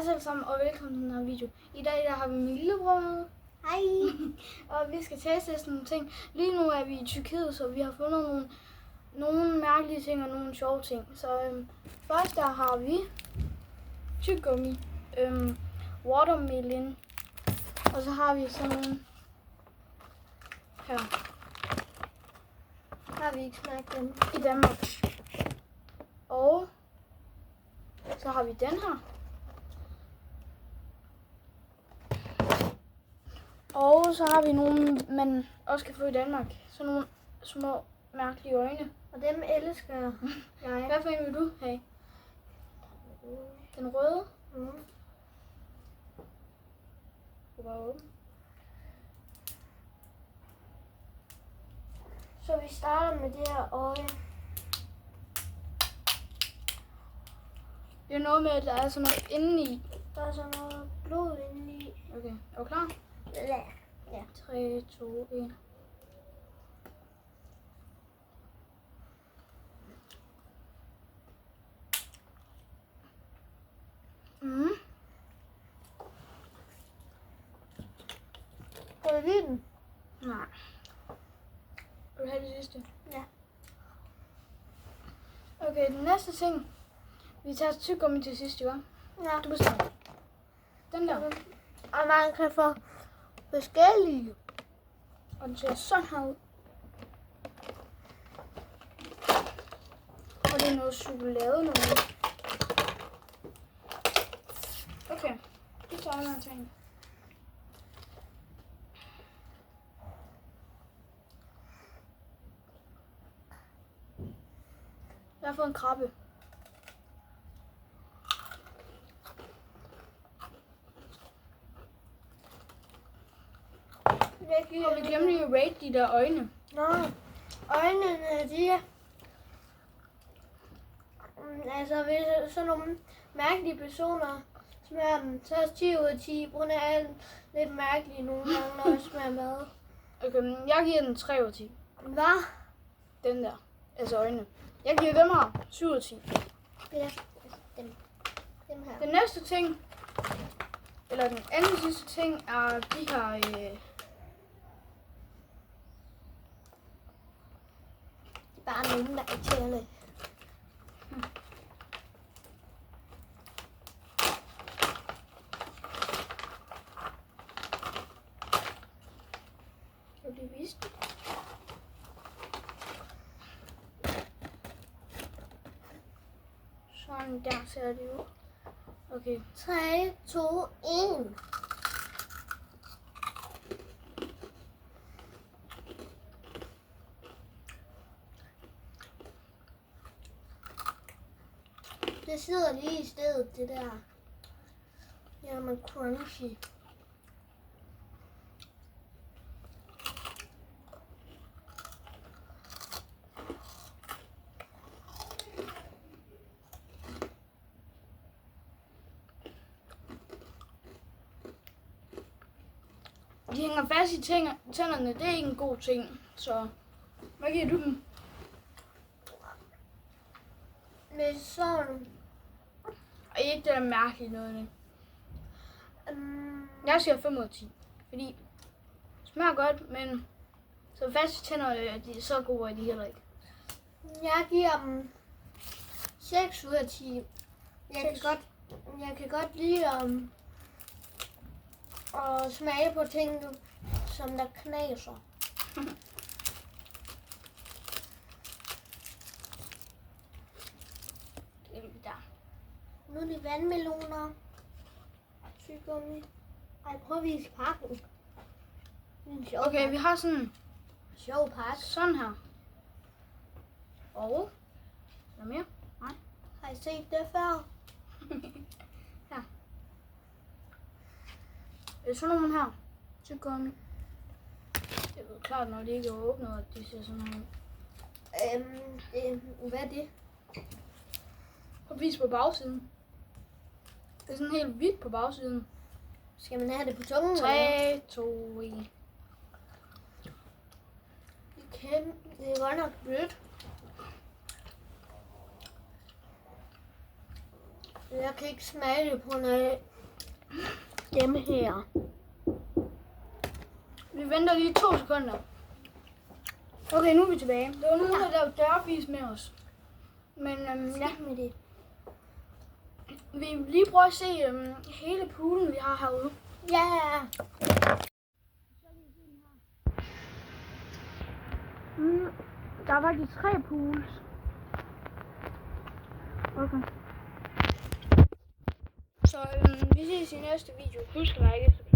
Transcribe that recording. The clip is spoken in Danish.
Hej alle sammen og velkommen til den her video. I dag der har vi min lillebror med. Hej. Og vi skal teste sådan nogle ting. Lige nu er vi i Tyrkiet, så vi har fundet nogle mærkelige ting og nogle sjove ting. Så først der har vi tyggegummi, watermelon, og så har vi sådan nogle her. Har vi ikke smagt dem? I Danmark. Og så har vi den her. Og så har vi nogle, man også kan få i Danmark. Sådan nogle små, mærkelige øjne. Og dem elsker jeg. Hvad for en vil du have? Den røde? Mm. Det var åben. Så vi starter med det her øje. Det er noget med, at der er sådan noget indeni. Der er sådan noget blod indeni. Okay, er du klar? Ja. 3, 2, 1. Mm. Kan du lide den? Nej. Vil du have det sidste? Ja. Okay, den næste ting. Vi tager tyggegummi til sidst, jo. Ja. Du bestemmer. Den der. Og man kan få forskellige. Og den ser sådan her ud. Og det er noget chokolade noget. Okay, det tager jeg en ting. Jeg har fået en krabbe. Og vi glemte lige at rate de der øjne. Nå, øjnene, de er... Altså, hvis sådan nogle mærkelige personer smager dem, så er det 10 ud af 10, på grund af lidt mærkelige nogle gange, når jeg smager mad. Okay, men jeg giver den 3 ud af 10. Hvad? Den der. Altså øjnene. Jeg giver dem her 7 ud af 10. Ja, dem her. Den næste ting, eller den anden sidste ting, er de her... Bare nogen, der irriterer lidt. Skal du lige vise det? Sådan der ser det ud. Okay. 3, 2, 1. Det sidder lige i stedet, det der. Ja, man crunchy. De hænger fast i tænderne, det er ikke en god ting. Så hvad giver du dem? Det er sådan. Og ikke det der mærkelige noget. Jeg siger 5 ud af 10. Fordi det smager godt, men så fast i tænderne, de er så gode, er de heller ikke. Jeg giver dem 6 ud af 10. Jeg kan godt lide at smage på ting, som der knaser. Der. Nu er det vandmeloner. Tyggegummi. Ej, prøv at vise pakken. Okay, vi har sådan Sjov pakke. sådan her. Og er der mere? Nej. Har I set det før? Her. Det er sådan nogle her. Tyggegummi. Det er jo klart, når de ikke er åbnet, at de ser sådan her ud. Hvad er det? Og vis på bagsiden. Det er sådan helt hvidt på bagsiden. Skal man have det på tungen? 3, 2, 1. Det er godt nok blødt. Jeg kan ikke smage det på noget dem her. Vi venter lige 2 sekunder. Okay, nu er vi tilbage. Det var nogen, der lavede dørfis med os. Men ja, Med det. vi vil lige prøve at se hele poolen, vi har herude. Ja. Der er faktisk 3 pools. Okay. Så vi ses i næste video. Husk at like.